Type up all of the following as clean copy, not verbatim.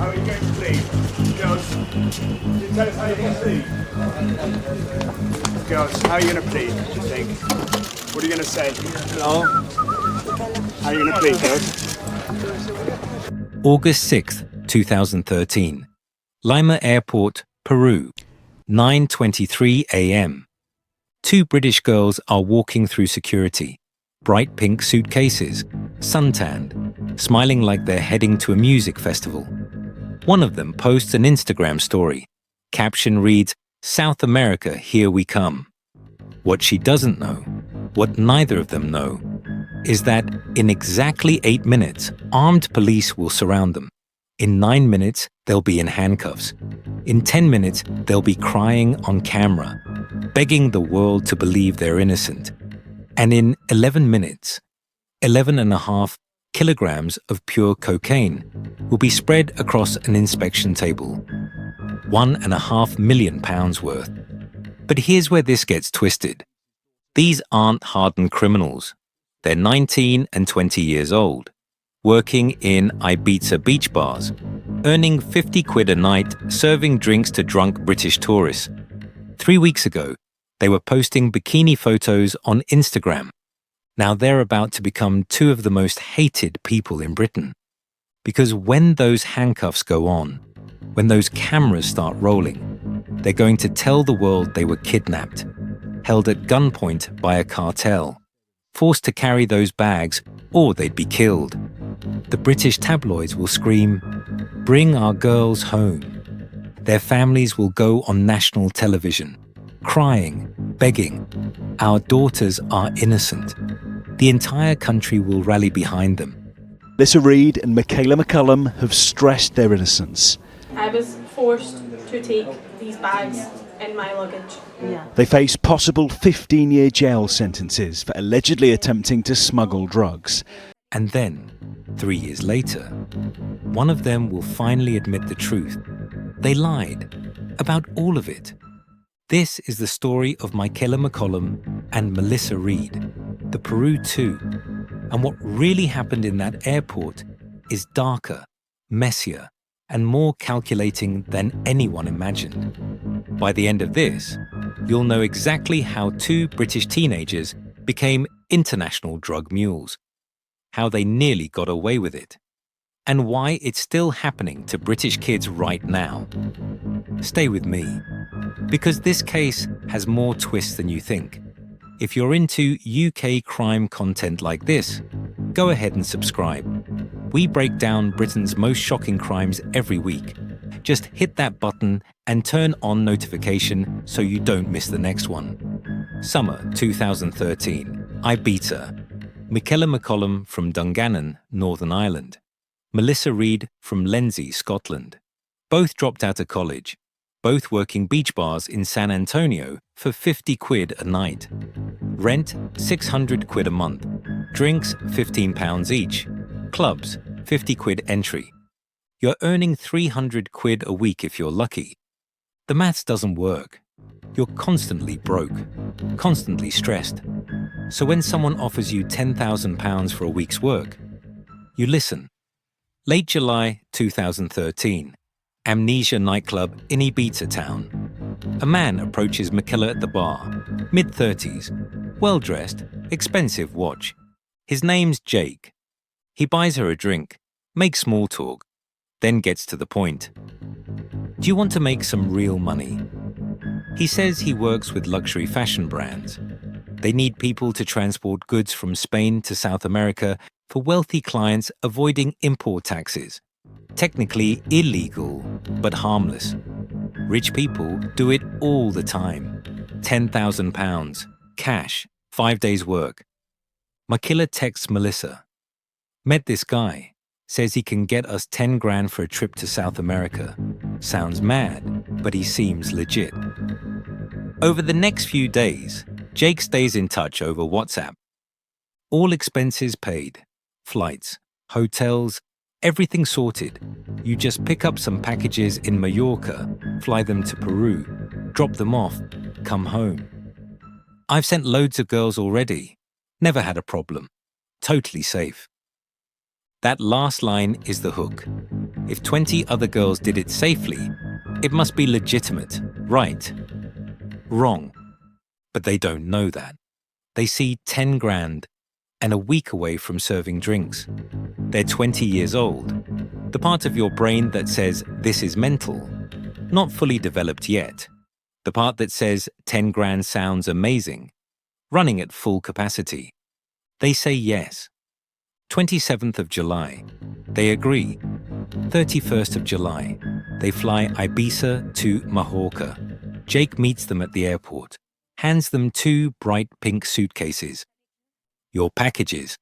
How are you going to plead? Girls, can you tell us how you're going to plead? Girls, how are you going to plead, do you think? What are you going to say? Hello? How are you going to plead, girls? August 6th, 2013. Lima Airport, Peru. 9:23 a.m. Two British girls are walking through security. Bright pink suitcases, suntanned, smiling like they're heading to a music festival. One of them posts an Instagram story. Caption reads, "South America, here we come." What she doesn't know, what neither of them know, is that in exactly 8 minutes, armed police will surround them. In 9 minutes, they'll be in handcuffs. In 10 minutes, they'll be crying on camera, begging the world to believe they're innocent. And in 11 minutes, 11.5 kilograms of pure cocaine will be spread across an inspection table. £1.5 million worth. But here's where this gets twisted. These aren't hardened criminals. They're 19 and 20 years old, working in Ibiza beach bars, earning 50 quid a night, serving drinks to drunk British tourists. 3 weeks ago, they were posting bikini photos on Instagram. Now they're about to become two of the most hated people in Britain. Because when those handcuffs go on, when those cameras start rolling, they're going to tell the world they were kidnapped, held at gunpoint by a cartel, forced to carry those bags or they'd be killed. The British tabloids will scream, "Bring our girls home." Their families will go on national television, crying, begging, "Our daughters are innocent." The entire country will rally behind them. Reid and Michaella McCollum have stressed their innocence. I was forced to take these bags in my luggage. They face possible 15-year jail sentences for allegedly attempting to smuggle drugs. And then, 3 years later, one of them will finally admit the truth. They lied about all of it. This is the story of Michaella McCollum and Reid, the Peru Two. And what really happened in that airport is darker, messier, and more calculating than anyone imagined. By the end of this, you'll know exactly how two British teenagers became international drug mules, how they nearly got away with it, and why it's still happening to British kids right now. Stay with me, because this case has more twists than you think. If you're into UK crime content like this, go ahead and subscribe. We break down Britain's most shocking crimes every week. Just hit that button and turn on notification so you don't miss the next one. Summer 2013, Ibiza. Michaella McCollum from Dungannon, Northern Ireland. Reid from Lenzie, Scotland. Both dropped out of college. Both working beach bars in San Antonio for 50 quid a night. Rent, 600 quid a month. Drinks, £15 each. Clubs, 50 quid entry. You're earning 300 quid a week if you're lucky. The maths doesn't work. You're constantly broke, constantly stressed. So when someone offers you £10,000 for a week's work, you listen. Late July 2013. Amnesia nightclub in Ibiza town. A man approaches Michaella at the bar, mid-30s, well-dressed, expensive watch. His name's Jake. He buys her a drink, makes small talk, then gets to the point. Do you want to make some real money? He says he works with luxury fashion brands. They need people to transport goods from Spain to South America for wealthy clients avoiding import taxes. Technically illegal, but harmless. Rich people do it all the time. £10,000, cash, 5 days work. Michaella texts Melissa. Met this guy. Says he can get us 10 grand for a trip to South America. Sounds mad, but he seems legit. Over the next few days, Jake stays in touch over WhatsApp. All expenses paid. Flights, hotels, everything sorted. You just pick up some packages in Mallorca, fly them to Peru, drop them off, come home. I've sent loads of girls already. Never had a problem. Totally safe. That last line is the hook. If 20 other girls did it safely, it must be legitimate, right? Wrong. But they don't know that. They see 10 grand and a week away from serving drinks. They're 20 years old. The part of your brain that says this is mental, not fully developed yet. The part that says 10 grand sounds amazing, running at full capacity. They say yes. 27th of July, they agree. 31st of July, they fly Ibiza to Majorca. Jake meets them at the airport, hands them 2 bright pink suitcases. Your packages.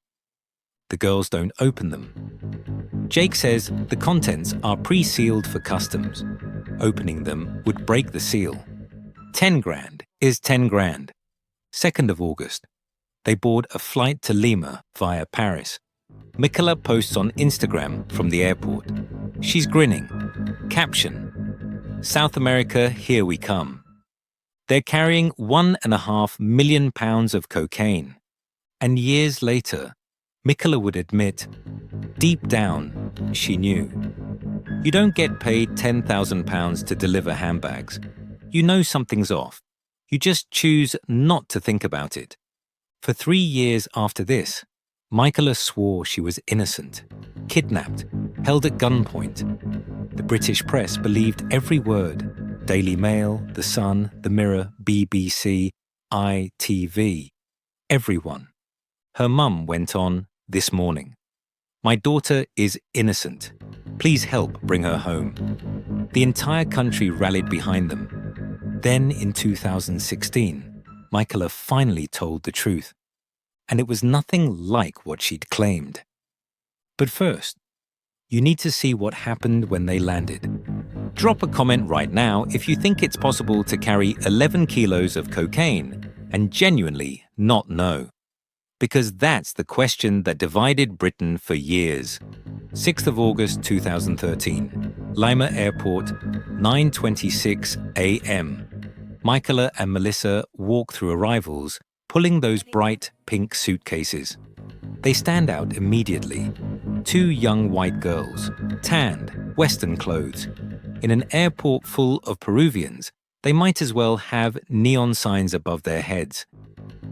The girls don't open them. Jake says the contents are pre-sealed for customs. Opening them would break the seal. 10 grand is 10 grand. 2nd of August, they board a flight to Lima via Paris. Michaella posts on Instagram from the airport. She's grinning. Caption: South America, here we come. They're carrying 1.5 million pounds of cocaine. And years later, Michaella would admit, deep down, she knew. You don't get paid £10,000 to deliver handbags. You know something's off. You just choose not to think about it. For 3 years after this, Michaella swore she was innocent, kidnapped, held at gunpoint. The British press believed every word. Daily Mail, The Sun, The Mirror, BBC, ITV. Everyone. Her mum went on this morning. My daughter is innocent. Please help bring her home. The entire country rallied behind them. Then in 2016, Michaella finally told the truth. And it was nothing like what she'd claimed. But first, you need to see what happened when they landed. Drop a comment right now if you think it's possible to carry 11 kilos of cocaine and genuinely not know. Because that's the question that divided Britain for years. 6th of August 2013, Lima Airport, 9:26 a.m. Michaella and Melissa walk through arrivals, pulling those bright pink suitcases. They stand out immediately. 2 young white girls, tanned, Western clothes. In an airport full of Peruvians, they might as well have neon signs above their heads.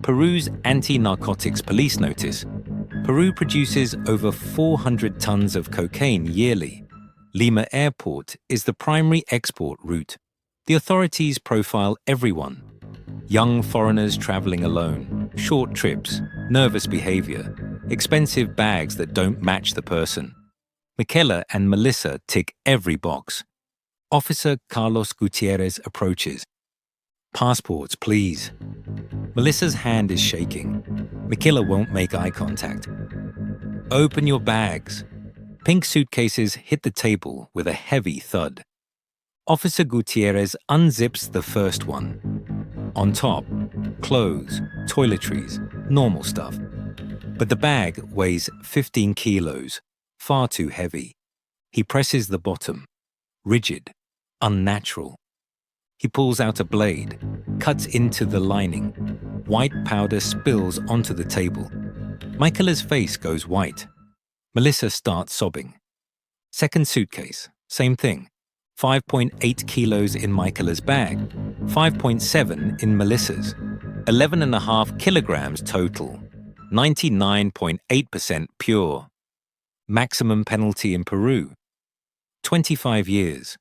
Peru's anti-narcotics police notice. Peru produces over 400 tons of cocaine yearly. Lima Airport is the primary export route. The authorities profile everyone. Young foreigners traveling alone, short trips, nervous behavior, expensive bags that don't match the person. Michaella and Melissa tick every box. Officer Carlos Gutierrez approaches. Passports, please. Melissa's hand is shaking. Michaella won't make eye contact. Open your bags. Pink suitcases hit the table with a heavy thud. Officer Gutierrez unzips the first one. On top, clothes, toiletries, normal stuff. But the bag weighs 15 kilos, far too heavy. He presses the bottom, rigid, unnatural. He pulls out a blade, cuts into the lining. White powder spills onto the table. Michaella's face goes white. Melissa starts sobbing. Second suitcase, same thing. 5.8 kilos in Michaella's bag, 5.7 in Melissa's. 11.5 kilograms total, 99.8% pure. Maximum penalty in Peru, 25 years.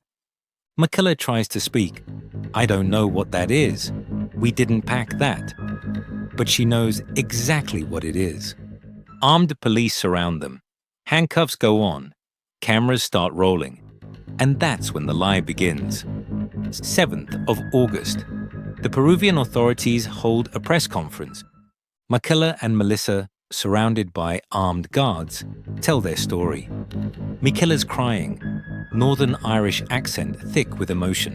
Michaella tries to speak. I don't know what that is. We didn't pack that. But she knows exactly what it is. Armed police surround them. Handcuffs go on. Cameras start rolling. And that's when the lie begins. 7th of August. The Peruvian authorities hold a press conference. Michaella and Melissa, surrounded by armed guards, tell their story. Michaella's crying, Northern Irish accent thick with emotion.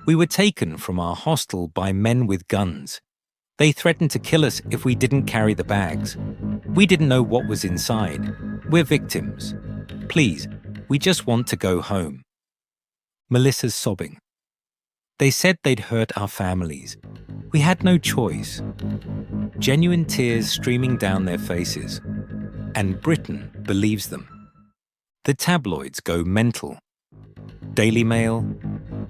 We were taken from our hostel by men with guns. They threatened to kill us if we didn't carry the bags. We didn't know what was inside. We're victims. Please, we just want to go home. Melissa's sobbing. They said they'd hurt our families. We had no choice. Genuine tears streaming down their faces. And Britain believes them. The tabloids go mental. Daily Mail,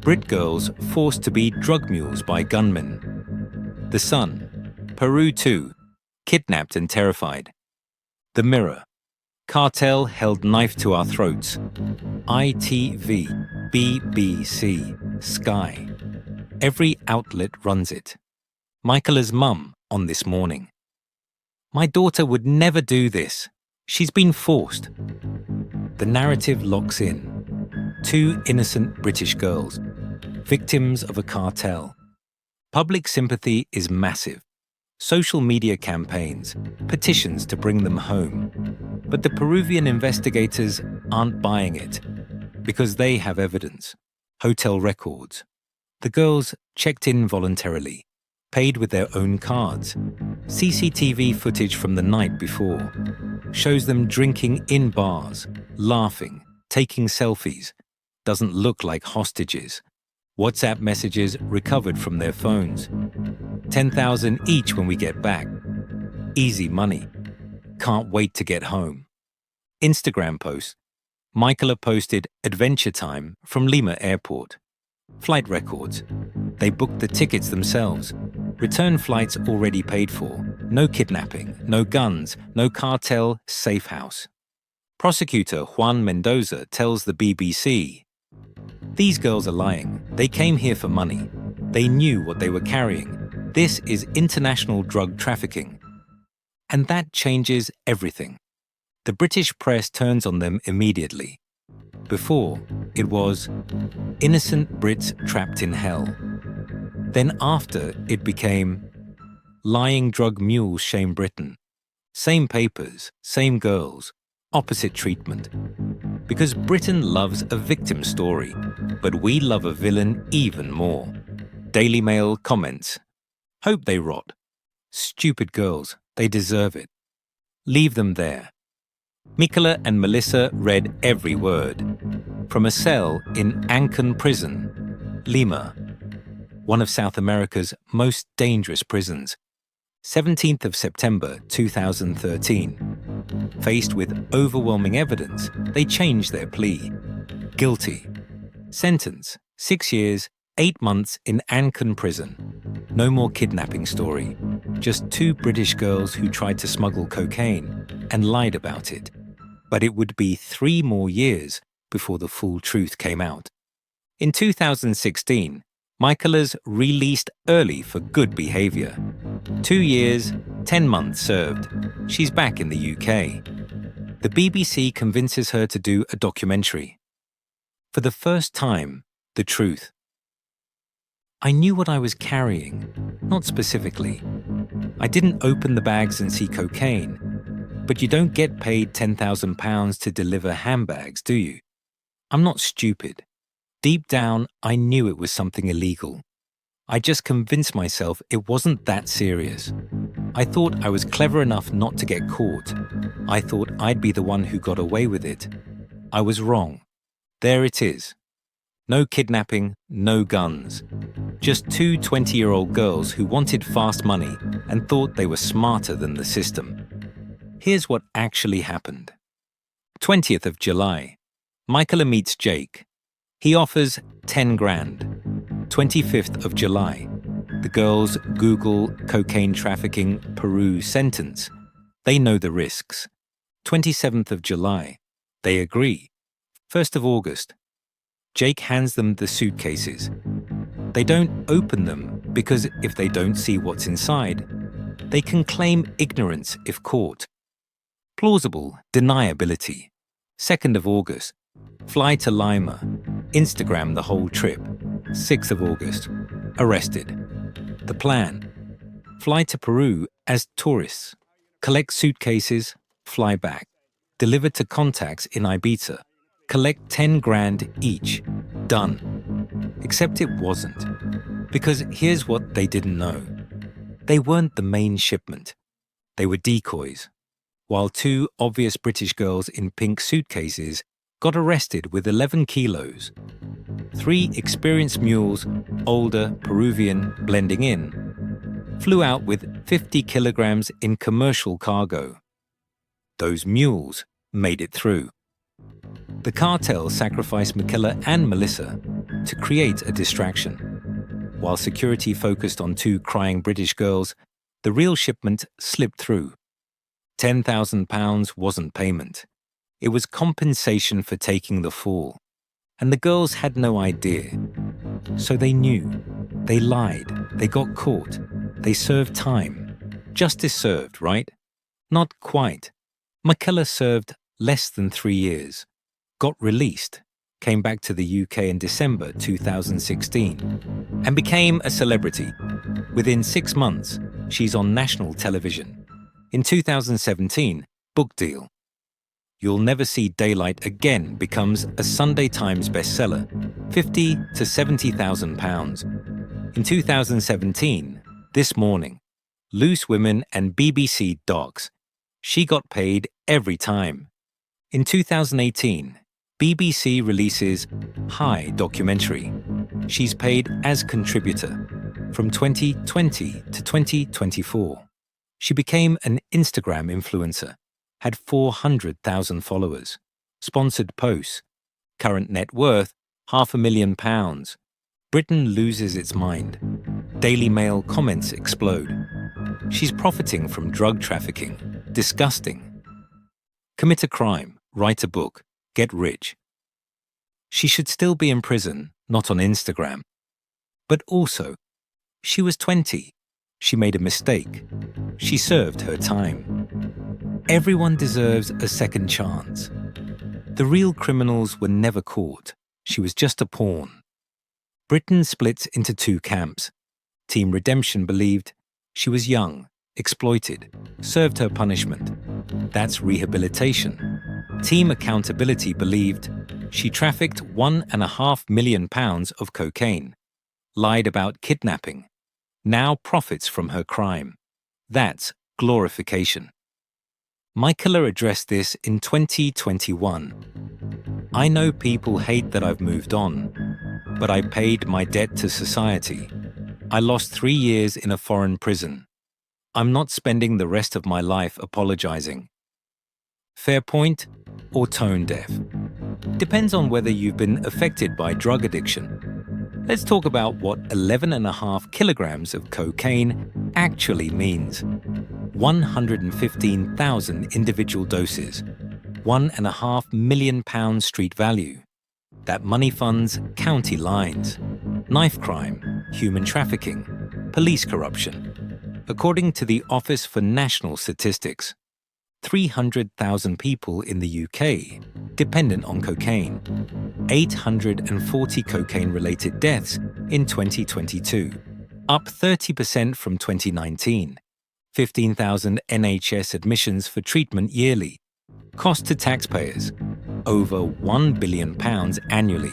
Brit girls forced to be drug mules by gunmen. The Sun, Peru Two, kidnapped and terrified. The Mirror, cartel held knife to our throats. ITV, BBC, Sky. Every outlet runs it. Michaella's mum on This Morning. My daughter would never do this. She's been forced. The narrative locks in. Two innocent British girls, victims of a cartel. Public sympathy is massive. Social media campaigns, petitions to bring them home. But the Peruvian investigators aren't buying it because they have evidence, hotel records. The girls checked in voluntarily, paid with their own cards. CCTV footage from the night before shows them drinking in bars, laughing, taking selfies. Doesn't look like hostages. WhatsApp messages recovered from their phones. 10,000 each when we get back. Easy money. Can't wait to get home. Instagram post. Michaella posted adventure time from Lima Airport. Flight records. They booked the tickets themselves. Return flights already paid for. No kidnapping, no guns, no cartel, safe house. Prosecutor Juan Mendoza tells the BBC, "These girls are lying. They came here for money. They knew what they were carrying. This is international drug trafficking." And that changes everything. The British press turns on them immediately. Before, it was innocent Brits trapped in hell. Then after, it became lying drug mules shame Britain. Same papers, same girls, opposite treatment. Because Britain loves a victim story, but we love a villain even more. Daily Mail comments, "Hope they rot. Stupid girls, they deserve it. Leave them there." Michaella and Melissa read every word. From a cell in Ancon Prison, Lima, one of South America's most dangerous prisons. 17th of September 2013. Faced with overwhelming evidence, they changed their plea. Guilty. Sentence, 6 years, 8 months in Ancon Prison. No more kidnapping story. Just two British girls who tried to smuggle cocaine and lied about it. But it would be 3 more years before the full truth came out. In 2016, Michaella's released early for good behavior. 2 years, 10 months served. She's back in the UK. The BBC convinces her to do a documentary. For the first time, the truth. I knew what I was carrying, not specifically. I didn't open the bags and see cocaine. But you don't get paid £10,000 to deliver handbags, do you? I'm not stupid. Deep down, I knew it was something illegal. I just convinced myself it wasn't that serious. I thought I was clever enough not to get caught. I thought I'd be the one who got away with it. I was wrong. There it is. No kidnapping, no guns. Just two 20-year-old girls who wanted fast money and thought they were smarter than the system. Here's what actually happened. 20th of July. Michaella meets Jake. He offers 10 grand. 25th of July. The girls Google cocaine trafficking Peru sentence. They know the risks. 27th of July. They agree. 1st of August. Jake hands them the suitcases. They don't open them because if they don't see what's inside, they can claim ignorance if caught. Plausible deniability. 2nd of August. Fly to Lima. Instagram the whole trip. 6th of August. Arrested. The plan. Fly to Peru as tourists. Collect suitcases. Fly back. Deliver to contacts in Ibiza. Collect 10 grand each. Done. Except it wasn't. Because here's what they didn't know. They weren't the main shipment. They were decoys. While 2 obvious British girls in pink suitcases got arrested with 11 kilos. 3 experienced mules, older, Peruvian, blending in, flew out with 50 kilograms in commercial cargo. Those mules made it through. The cartel sacrificed Michaella and Melissa to create a distraction. While security focused on two crying British girls, the real shipment slipped through. £10,000 wasn't payment. It was compensation for taking the fall. And the girls had no idea. So they knew. They lied. They got caught. They served time. Justice served, right? Not quite. Michaella served less than 3 years. Got released. Came back to the UK in December 2016 and became a celebrity. Within 6 months, she's on national television. In 2017, book deal. You'll Never See Daylight Again becomes a Sunday Times bestseller, £50,000 to £70,000. In 2017, This Morning, Loose Women and BBC Docs. She got paid every time. In 2018, BBC releases High documentary. She's paid as contributor. From 2020 to 2024, she became an Instagram influencer, had 400,000 followers, sponsored posts, current net worth £500,000. Britain loses its mind. Daily Mail comments explode. She's profiting from drug trafficking. Disgusting. Commit a crime, write a book, get rich. She should still be in prison, not on Instagram. But also, she was 20. She made a mistake. She served her time. Everyone deserves a second chance. The real criminals were never caught. She was just a pawn. Britain splits into two camps. Team Redemption believed she was young, exploited, served her punishment. That's rehabilitation. Team Accountability believed she trafficked £1.5 million of cocaine, lied about kidnapping, now profits from her crime. That's glorification. Michaella addressed this in 2021. I know people hate that I've moved on, but I paid my debt to society. I lost 3 years in a foreign prison. I'm not spending the rest of my life apologizing. Fair point or tone deaf? Depends on whether you've been affected by drug addiction. Let's talk about what 11.5 kilograms of cocaine actually means. 115,000 individual doses, £1.5 million street value. That money funds county lines, knife crime, human trafficking, police corruption. According to the Office for National Statistics, 300,000 people in the UK dependent on cocaine, 840 cocaine-related deaths in 2022, up 30% from 2019, 15,000 NHS admissions for treatment yearly, cost to taxpayers, over £1 billion annually.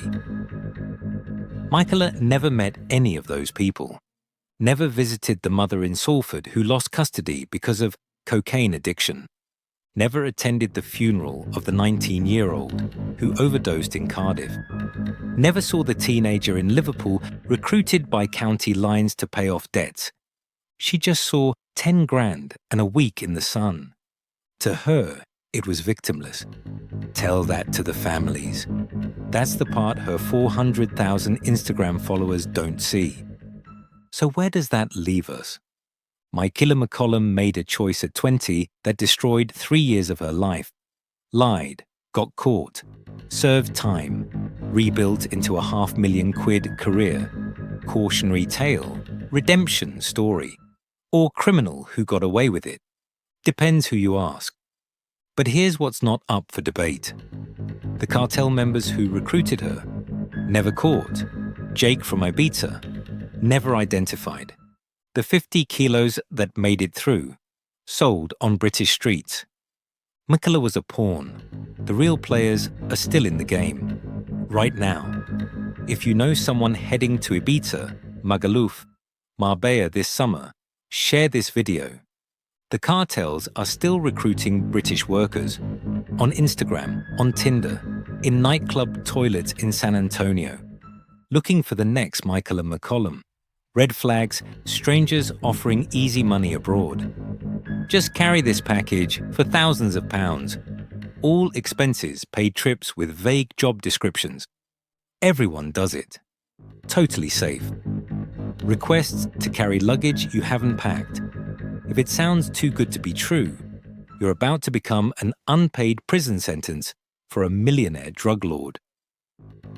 Michaella never met any of those people, never visited the mother in Salford who lost custody because of cocaine addiction, never attended the funeral of the 19-year-old who overdosed in Cardiff, never saw the teenager in Liverpool recruited by county lines to pay off debts. She just saw 10 grand and a week in the sun. To her, it was victimless. Tell that to the families. That's the part her 400,000 Instagram followers don't see. So where does that leave us? Michaella McCollum made a choice at 20 that destroyed 3 years of her life. Lied, got caught, served time, rebuilt into a £500,000 career. Cautionary tale, redemption story, or criminal who got away with it. Depends who you ask. But here's what's not up for debate. The cartel members who recruited her, never caught. Jake from Ibiza, never identified. The 50 kilos that made it through, sold on British streets. Michaella was a pawn. The real players are still in the game. Right now. If you know someone heading to Ibiza, Magaluf, Marbella this summer, share this video. The cartels are still recruiting British workers. On Instagram, on Tinder, in nightclub toilets in San Antonio. Looking for the next Michaella McCollum. Red flags, strangers offering easy money abroad. Just carry this package for thousands of pounds. all expenses paid trips with vague job descriptions. Everyone does it. Totally safe. Requests to carry luggage you haven't packed. If it sounds too good to be true, you're about to become an unpaid prison sentence for a millionaire drug lord.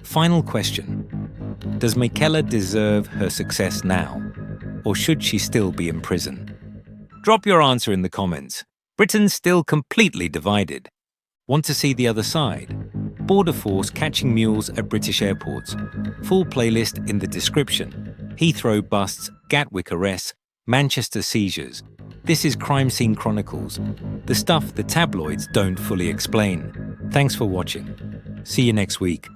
Final question. Does Michaella deserve her success now, or should she still be in prison? Drop your answer in the comments. Britain's still completely divided. Want to see the other side? Border Force catching mules at British airports. Full playlist in the description. Heathrow busts, Gatwick arrests, Manchester seizures. This is Crime Scene Chronicles, the stuff the tabloids don't fully explain. Thanks for watching. See you next week.